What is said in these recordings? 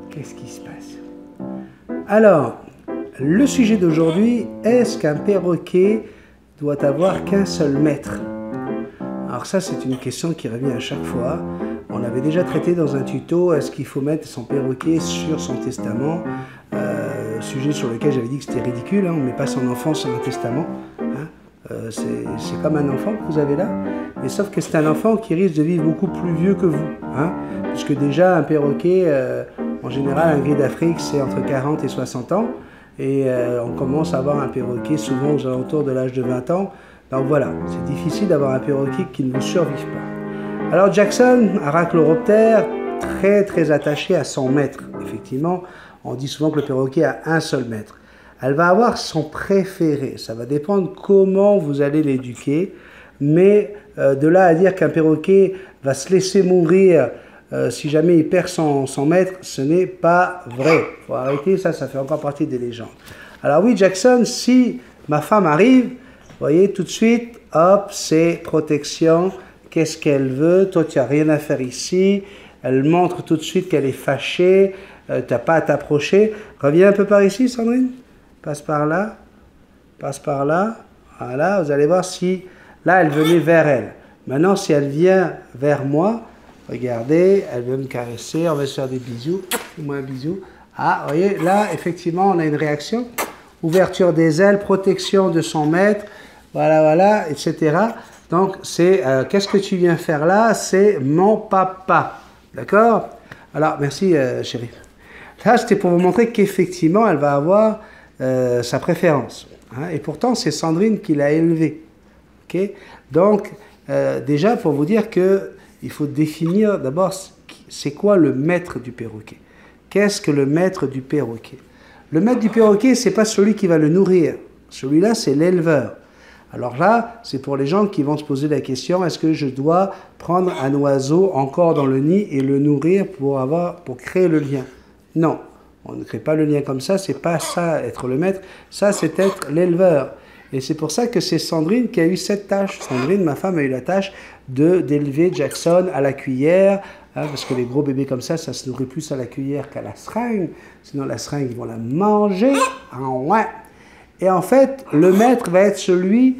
Qu'est-ce qui se passe? Alors, le sujet d'aujourd'hui, est-ce qu'un perroquet doit avoir qu'un seul maître? Alors ça, c'est une question qui revient à chaque fois. On avait déjà traité dans un tuto, est-ce qu'il faut mettre son perroquet sur son testament? Sujet sur lequel j'avais dit que c'était ridicule, hein, on ne met pas son enfant sur un testament. Hein. C'est comme un enfant que vous avez là, mais sauf que c'est un enfant qui risque de vivre beaucoup plus vieux que vous. Hein, puisque déjà, un perroquet, en général, un gris d'Afrique, c'est entre 40 et 60 ans. Et on commence à avoir un perroquet souvent aux alentours de l'âge de 20 ans. Donc voilà, c'est difficile d'avoir un perroquet qui ne vous survive pas. Alors Jackson, Arachloroptère, très attaché à son maître. Effectivement, on dit souvent que le perroquet a un seul maître. Elle va avoir son préféré. Ça va dépendre comment vous allez l'éduquer. Mais de là à dire qu'un perroquet va se laisser mourir si jamais il perd son maître, ce n'est pas vrai. Il faut arrêter, ça fait encore partie des légendes. Alors oui, Jackson, si ma femme arrive, vous voyez, tout de suite, hop, c'est protection. Qu'est-ce qu'elle veut? Toi, tu n'as rien à faire ici. Elle montre tout de suite qu'elle est fâchée. Tu n'as pas à t'approcher. Reviens un peu par ici, Sandrine. Passe par là. Passe par là. Voilà, vous allez voir si... Là, elle venait vers elle. Maintenant, si elle vient vers moi, regardez, elle veut me caresser. On va se faire des bisous. Fais-moi un bisou. Ah, vous voyez, là, effectivement, on a une réaction. Ouverture des ailes, protection de son maître. Voilà, etc. Donc, c'est qu'est-ce que tu viens faire là? C'est mon papa. D'accord? Alors, merci, chérie. Là, c'était pour vous montrer qu'effectivement, elle va avoir sa préférence. Hein? Et pourtant, c'est Sandrine qui l'a élevée. Okay? Donc, déjà, pour vous dire qu'il faut définir d'abord c'est quoi le maître du perroquet. Qu'est-ce que le maître du perroquet? Le maître du perroquet, ce n'est pas celui qui va le nourrir. Celui-là, c'est l'éleveur. Alors là, c'est pour les gens qui vont se poser la question, est-ce que je dois prendre un oiseau encore dans le nid et le nourrir pour créer le lien? Non, on ne crée pas le lien comme ça, c'est pas ça être le maître, ça c'est être l'éleveur. Et c'est pour ça que c'est Sandrine qui a eu cette tâche. Sandrine, ma femme, a eu la tâche d'élever Jackson à la cuillère, hein, parce que les gros bébés comme ça se nourrit plus à la cuillère qu'à la seringue, sinon la seringue, ils vont la manger. Ouais. Et en fait, le maître va être celui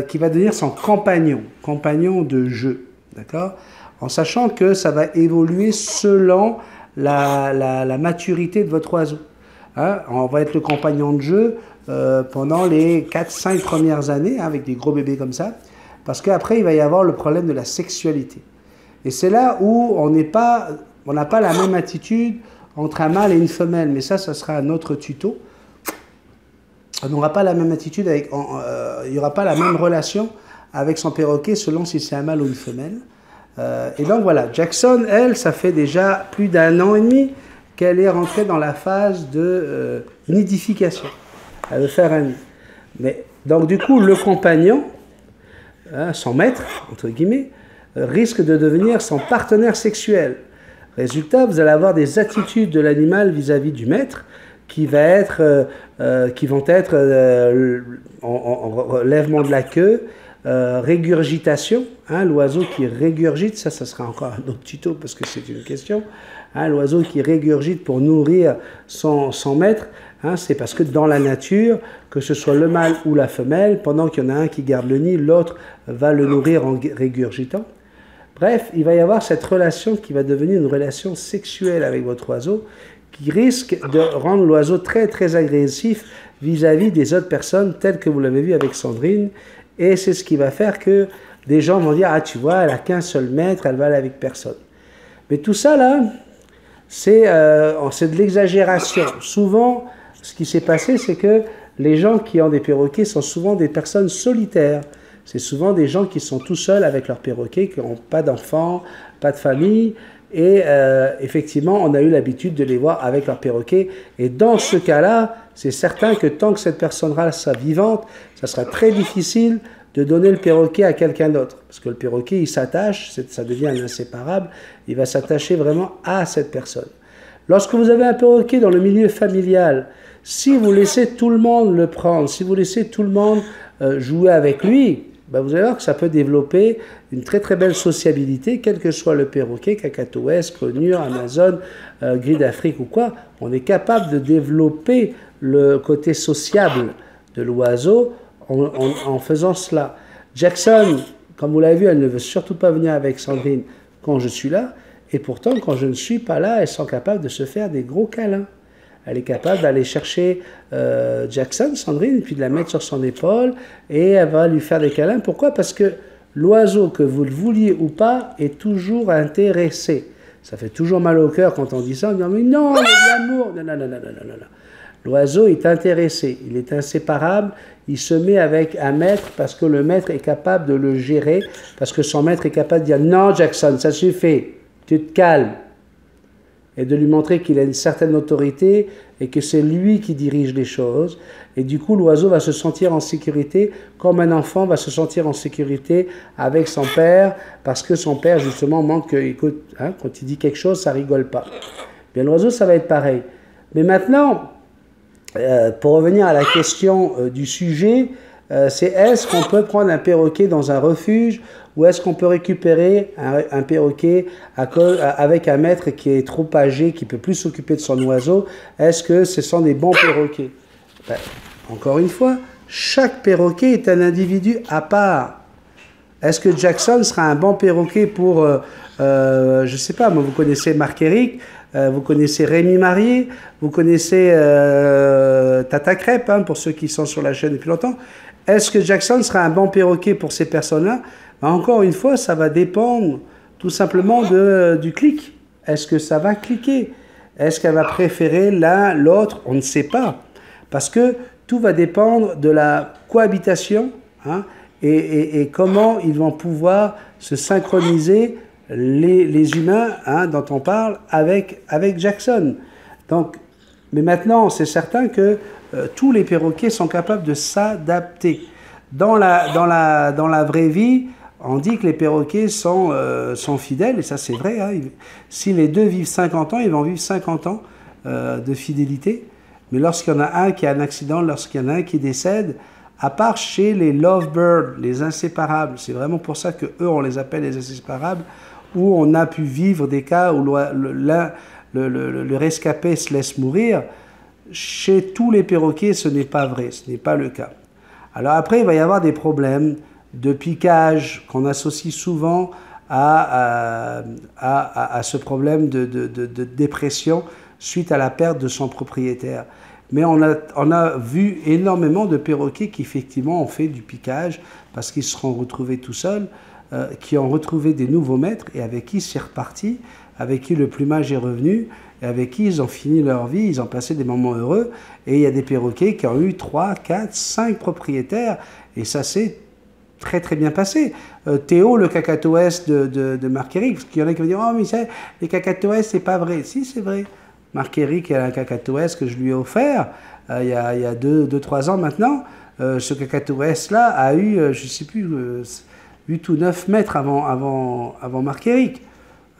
qui va devenir son compagnon de jeu, d'accord? En sachant que ça va évoluer selon la maturité de votre oiseau. Hein? On va être le compagnon de jeu pendant les 4-5 premières années, hein, avec des gros bébés comme ça, parce qu'après, il va y avoir le problème de la sexualité. Et c'est là où on n'a pas la même attitude entre un mâle et une femelle, mais ça sera un autre tuto. On n'aura pas la même attitude, il n'y aura pas la même relation avec son perroquet selon si c'est un mâle ou une femelle. Et donc voilà, Jackson, elle, ça fait déjà plus d'1 an et demi qu'elle est rentrée dans la phase de nidification. Elle veut faire un nid. Mais, donc du coup, le compagnon, hein, son maître, entre guillemets, risque de devenir son partenaire sexuel. Résultat, vous allez avoir des attitudes de l'animal vis-à-vis du maître qui vont être lèvement de la queue, régurgitation, hein, l'oiseau qui régurgite, ça sera encore un autre tuto parce que c'est une question, hein, l'oiseau qui régurgite pour nourrir son maître, hein, c'est parce que dans la nature, que ce soit le mâle ou la femelle, pendant qu'il y en a un qui garde le nid, l'autre va le nourrir en régurgitant. Bref, il va y avoir cette relation qui va devenir une relation sexuelle avec votre oiseau, qui risque de rendre l'oiseau très agressif vis-à-vis des autres personnes, telles que vous l'avez vu avec Sandrine. Et c'est ce qui va faire que des gens vont dire « Ah, tu vois, elle n'a qu'un seul maître, elle va aller avec personne. » Mais tout ça, là, c'est de l'exagération. Souvent, ce qui s'est passé, c'est que les gens qui ont des perroquets sont souvent des personnes solitaires. C'est souvent des gens qui sont tout seuls avec leurs perroquets, qui n'ont pas d'enfants, pas de famille. Et effectivement, on a eu l'habitude de les voir avec leurs perroquets. Et dans ce cas-là, c'est certain que tant que cette personne-là sera vivante, ça sera très difficile de donner le perroquet à quelqu'un d'autre. Parce que le perroquet, il s'attache, ça devient un inséparable, il va s'attacher vraiment à cette personne. Lorsque vous avez un perroquet dans le milieu familial, si vous laissez tout le monde le prendre, si vous laissez tout le monde jouer avec lui, ben vous allez voir que ça peut développer une très très belle sociabilité, quel que soit le perroquet, Cacatoès, Conure, Amazon, Gris d'Afrique ou quoi. On est capable de développer le côté sociable de l'oiseau en faisant cela. Jackson, comme vous l'avez vu, elle ne veut surtout pas venir avec Sandrine quand je suis là, et pourtant quand je ne suis pas là, elles sont capables de se faire des gros câlins. Elle est capable d'aller chercher Jackson, Sandrine, puis de la mettre sur son épaule, et elle va lui faire des câlins. Pourquoi? Parce que l'oiseau, que vous le vouliez ou pas, est toujours intéressé. Ça fait toujours mal au cœur quand on dit ça, on dit « mais non, il y a de l'amour ». Non, non, non, non, non, non, non. L'oiseau est intéressé, il est inséparable, il se met avec un maître parce que le maître est capable de le gérer, parce que son maître est capable de dire « non, Jackson, ça suffit, tu te calmes ». Et de lui montrer qu'il a une certaine autorité et que c'est lui qui dirige les choses. Et du coup, l'oiseau va se sentir en sécurité, comme un enfant va se sentir en sécurité avec son père, parce que son père, justement, manque, écoute, hein, quand il dit quelque chose, ça rigole pas. Bien, l'oiseau, ça va être pareil. Mais maintenant, pour revenir à la question du sujet, c'est est-ce qu'on peut prendre un perroquet dans un refuge ou est-ce qu'on peut récupérer un perroquet avec un maître qui est trop âgé, qui ne peut plus s'occuper de son oiseau? Est-ce que ce sont des bons perroquets? Ben, encore une fois, chaque perroquet est un individu à part. Est-ce que Jackson sera un bon perroquet pour, je ne sais pas, moi, vous connaissez Marc-Éric, vous connaissez Rémi Marié, vous connaissez Tata Crêpe, hein, pour ceux qui sont sur la chaîne depuis longtemps. Est-ce que Jackson sera un bon perroquet pour ces personnes-là? Ben, encore une fois, ça va dépendre tout simplement du clic. Est-ce que ça va cliquer? Est-ce qu'elle va préférer l'un, l'autre? On ne sait pas. Parce que tout va dépendre de la cohabitation, hein, et comment ils vont pouvoir se synchroniser, les humains, hein, dont on parle, avec Jackson. Donc, mais maintenant, c'est certain que tous les perroquets sont capables de s'adapter. Dans la vraie vie, on dit que les perroquets sont fidèles, et ça c'est vrai. Hein. Si les deux vivent 50 ans, ils vont vivre 50 ans de fidélité. Mais lorsqu'il y en a un qui a un accident, lorsqu'il y en a un qui décède, à part chez les lovebirds, les inséparables, c'est vraiment pour ça que eux on les appelle les inséparables, où on a pu vivre des cas où le rescapé se laisse mourir. Chez tous les perroquets, ce n'est pas vrai, ce n'est pas le cas. Alors après, il va y avoir des problèmes de piquage qu'on associe souvent à ce problème de dépression suite à la perte de son propriétaire. Mais on a vu énormément de perroquets qui effectivement ont fait du piquage parce qu'ils se sont retrouvés tout seuls, qui ont retrouvé des nouveaux maîtres et avec qui c'est reparti, avec qui le plumage est revenu, et avec qui ils ont fini leur vie, ils ont passé des moments heureux. Et il y a des perroquets qui ont eu 3, 4, 5 propriétaires, et ça s'est très très bien passé. Théo, le Cacatoès de Marc-Éric, parce qu'il y en a qui vont dire « Oh, mais les Cacatoès, c'est pas vrai. » Si, c'est vrai. Marc-Éric a un Cacatoès que je lui ai offert il y a 2-3 ans maintenant. Ce Cacatoès-là a eu, je ne sais plus, 8 ou 9 mètres avant Marc-Éric.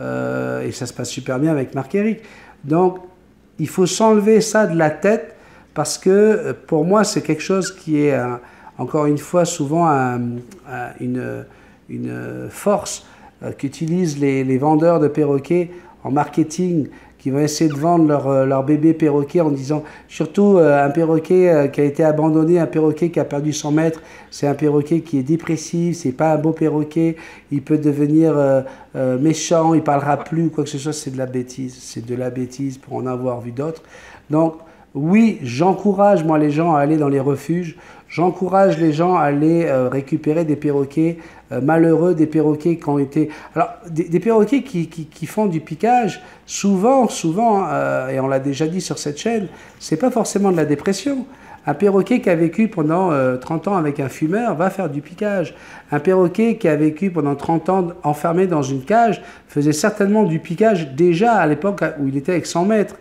Et ça se passe super bien avec Marc-Éric. Donc, il faut s'enlever ça de la tête parce que pour moi, c'est quelque chose qui est, encore une fois, souvent une force qu'utilisent les vendeurs de perroquets en marketing, qui vont essayer de vendre leur bébé perroquet en disant, surtout un perroquet qui a été abandonné, un perroquet qui a perdu son maître, c'est un perroquet qui est dépressif, c'est pas un beau perroquet, il peut devenir méchant, il parlera plus, quoi que ce soit, c'est de la bêtise pour en avoir vu d'autres. Donc oui, j'encourage moi les gens à aller dans les refuges, j'encourage les gens à aller récupérer des perroquets malheureux, des perroquets qui ont été... Alors, des perroquets qui font du piquage, souvent, et on l'a déjà dit sur cette chaîne, c'est pas forcément de la dépression. Un perroquet qui a vécu pendant 30 ans avec un fumeur va faire du piquage. Un perroquet qui a vécu pendant 30 ans enfermé dans une cage faisait certainement du piquage déjà à l'époque où il était avec 100 maîtres.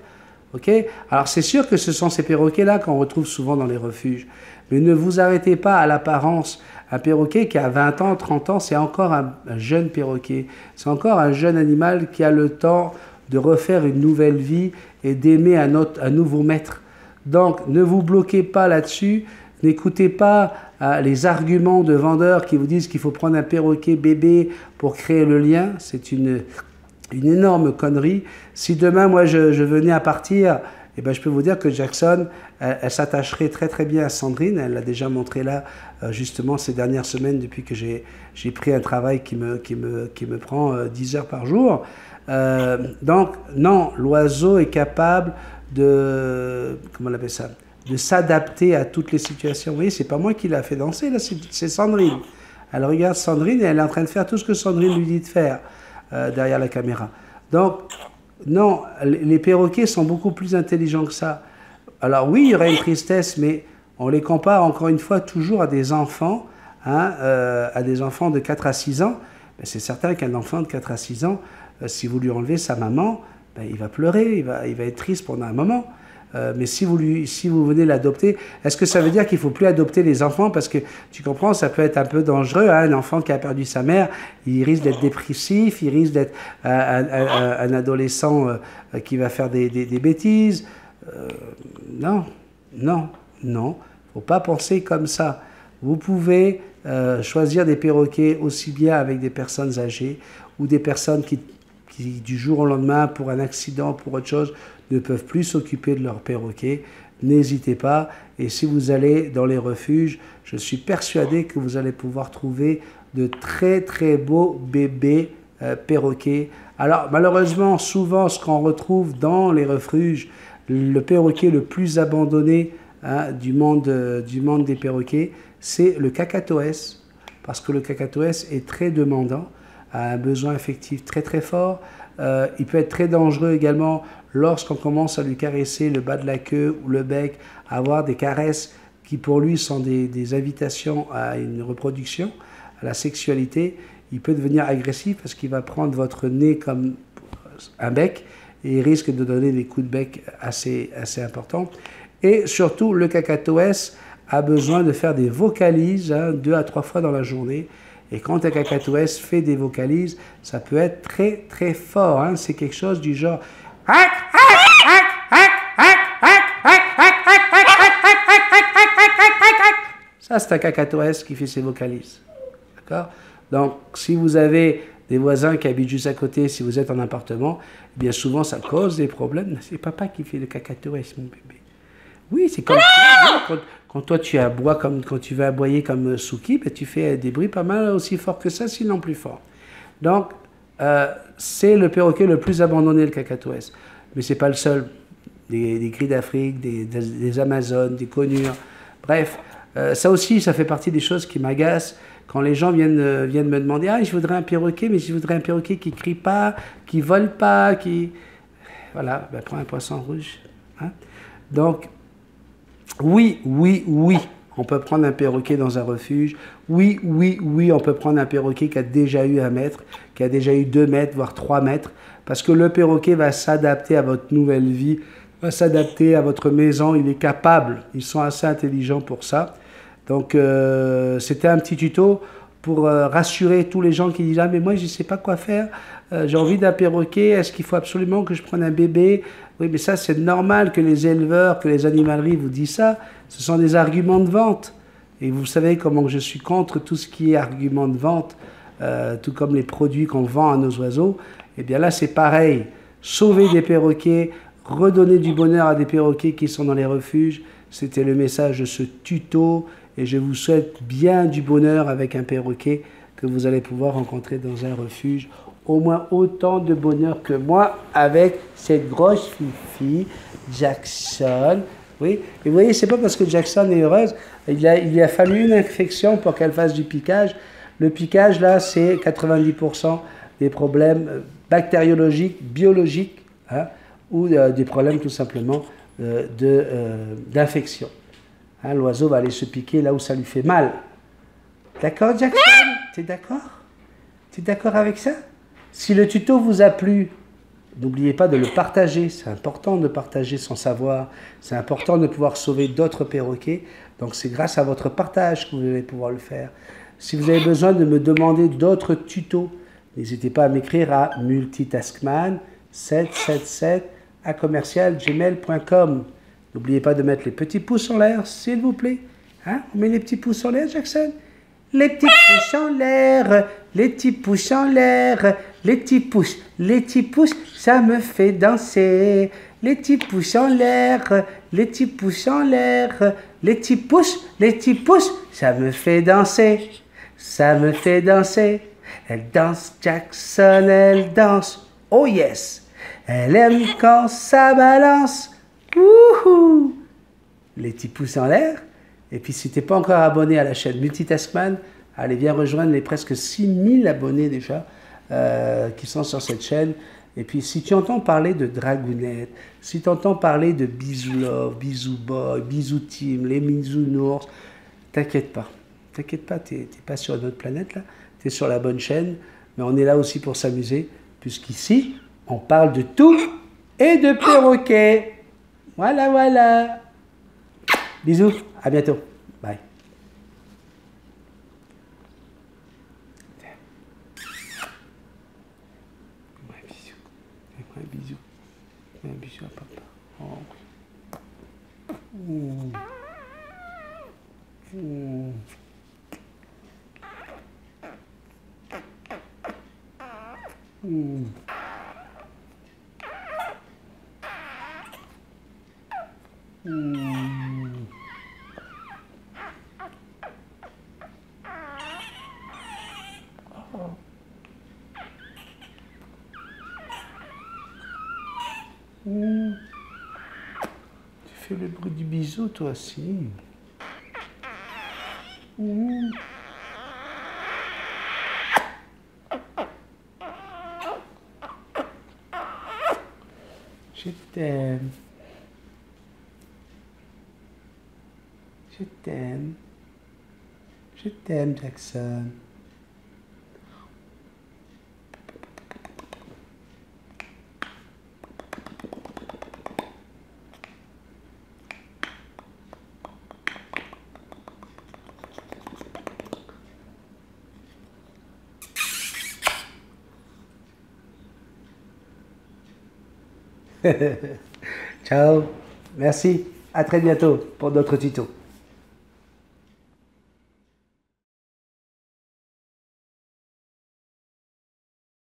Okay. Alors c'est sûr que ce sont ces perroquets-là qu'on retrouve souvent dans les refuges. Mais ne vous arrêtez pas à l'apparence. Un perroquet qui a 20 ans, 30 ans, c'est encore un jeune perroquet. C'est encore un jeune animal qui a le temps de refaire une nouvelle vie et d'aimer un nouveau maître. Donc ne vous bloquez pas là-dessus. N'écoutez pas les arguments de vendeurs qui vous disent qu'il faut prendre un perroquet bébé pour créer le lien, c'est une énorme connerie. Si demain, moi, je venais à partir, eh ben, je peux vous dire que Jackson, elle s'attacherait très très bien à Sandrine. Elle l'a déjà montré là, justement, ces dernières semaines, depuis que j'ai pris un travail qui me prend 10 heures par jour. Donc, non, l'oiseau est capable de... Comment on appelle ça? De s'adapter à toutes les situations. Vous voyez, c'est pas moi qui l'a fait danser, là, c'est Sandrine. Elle regarde Sandrine et elle est en train de faire tout ce que Sandrine lui dit de faire derrière la caméra. Donc, non, les perroquets sont beaucoup plus intelligents que ça. Alors oui, il y aurait une tristesse, mais on les compare encore une fois toujours à des enfants, hein, à des enfants de 4 à 6 ans. Ben, c'est certain qu'un enfant de 4 à 6 ans, si vous lui enlevez sa maman, ben, il va pleurer, il va être triste pendant un moment. Mais si vous venez l'adopter, est-ce que ça veut dire qu'il ne faut plus adopter les enfants? Parce que tu comprends, ça peut être un peu dangereux. Hein, un enfant qui a perdu sa mère, il risque d'être dépressif, il risque d'être un adolescent qui va faire des bêtises. Non, non, non. Il ne faut pas penser comme ça. Vous pouvez choisir des perroquets aussi bien avec des personnes âgées ou des personnes qui du jour au lendemain, pour un accident, pour autre chose, ne peuvent plus s'occuper de leur perroquet. N'hésitez pas. Et si vous allez dans les refuges, je suis persuadé que vous allez pouvoir trouver de très très beaux bébés perroquets. Alors malheureusement, souvent ce qu'on retrouve dans les refuges, le perroquet le plus abandonné du monde des perroquets, c'est le kakatoès. Parce que le kakatoès est très demandant, a un besoin affectif très très fort. Il peut être très dangereux également lorsqu'on commence à lui caresser le bas de la queue ou le bec, avoir des caresses qui pour lui sont des invitations à une reproduction, à la sexualité. Il peut devenir agressif parce qu'il va prendre votre nez comme un bec et il risque de donner des coups de bec assez importants. Et surtout, le kakatoès a besoin de faire des vocalises 2 à 3 fois dans la journée. Et quand un kakatoès fait des vocalises, ça peut être très très fort. Hein. C'est quelque chose du genre... Ça, c'est un kakatoès qui fait ses vocalises. D'accord? Donc, si vous avez des voisins qui habitent juste à côté, si vous êtes en appartement, bien souvent, ça cause des problèmes. C'est papa qui fait le kakatoès, mon bébé. Oui, c'est comme quand toi tu aboies quand tu vas aboyer comme Suki, ben, tu fais des bruits pas mal aussi forts que ça, sinon plus forts. Donc, c'est le perroquet le plus abandonné, le kakatoès. Mais c'est pas le seul. Des gris d'Afrique, des Amazones, des conures. Bref, ça aussi, ça fait partie des choses qui m'agacent. Quand les gens viennent me demander « Ah, je voudrais un perroquet, mais je voudrais un perroquet qui ne crie pas, qui ne vole pas, qui... » Voilà, ben, prends un poisson rouge. Hein? Donc, oui, on peut prendre un perroquet dans un refuge. Oui, on peut prendre un perroquet qui a déjà eu 1 mètre, qui a déjà eu 2 mètres, voire 3 mètres, parce que le perroquet va s'adapter à votre nouvelle vie, va s'adapter à votre maison, il est capable, ils sont assez intelligents pour ça. Donc, c'était un petit tuto pour rassurer tous les gens qui disent « Ah, mais moi, je ne sais pas quoi faire, j'ai envie d'un perroquet, est-ce qu'il faut absolument que je prenne un bébé ?» Oui, mais ça, c'est normal que les éleveurs, que les animaleries vous disent ça. Ce sont des arguments de vente. Et vous savez comment je suis contre tout ce qui est argument de vente, tout comme les produits qu'on vend à nos oiseaux. Eh bien là, c'est pareil. Sauver des perroquets, redonner du bonheur à des perroquets qui sont dans les refuges. C'était le message de ce tuto. Et je vous souhaite bien du bonheur avec un perroquet que vous allez pouvoir rencontrer dans un refuge. Au moins autant de bonheur que moi avec cette grosse fifi, Jackson. Oui, et vous voyez, c'est pas parce que Jackson est heureuse, il lui a fallu une infection pour qu'elle fasse du piquage. Le piquage, là, c'est 90% des problèmes bactériologiques, biologiques, hein, ou des problèmes tout simplement d'infection. Hein, l'oiseau va aller se piquer là où ça lui fait mal. D'accord, Jackson? T'es d'accord? T'es d'accord avec ça? Si le tuto vous a plu, n'oubliez pas de le partager. C'est important de partager son savoir. C'est important de pouvoir sauver d'autres perroquets. Donc c'est grâce à votre partage que vous allez pouvoir le faire. Si vous avez besoin de me demander d'autres tutos, n'hésitez pas à m'écrire à multitaskman777@gmail.com. N'oubliez pas de mettre les petits pouces en l'air, s'il vous plaît. Hein? On met les petits pouces en l'air, Jackson? Les petits pouces en l'air, les petits pouces en l'air, les petits pouces, ça me fait danser. Les petits pouces en l'air, les petits pouces en l'air, les petits pouces, ça me fait danser. Ça me fait danser. Elle danse, Jackson, elle danse. Oh yes! Elle aime quand ça balance. Wouhou! Les petits pouces en l'air. Et puis si tu n'es pas encore abonné à la chaîne Multitaskman, allez viens rejoindre les presque 6000 abonnés déjà qui sont sur cette chaîne. Et puis si tu entends parler de Dragounette, si tu entends parler de Bisou Love, Bisou Boy, Bisou Team, les Bisounours, t'inquiète pas. T'inquiète pas, tu n'es pas sur une autre planète là, tu es sur la bonne chaîne. Mais on est là aussi pour s'amuser, puisqu'ici, on parle de tout et de perroquet. Voilà, voilà. Bisous, à bientôt. Bye. Fais-moi un bisou. Fais-moi un bisou. Fais-moi un bisou à papa. Oh. Tu fais le bruit du bisou, toi aussi. Je t'aime. Je t'aime. Je t'aime, Jackson. Ciao, merci, à très bientôt pour d'autres tutos.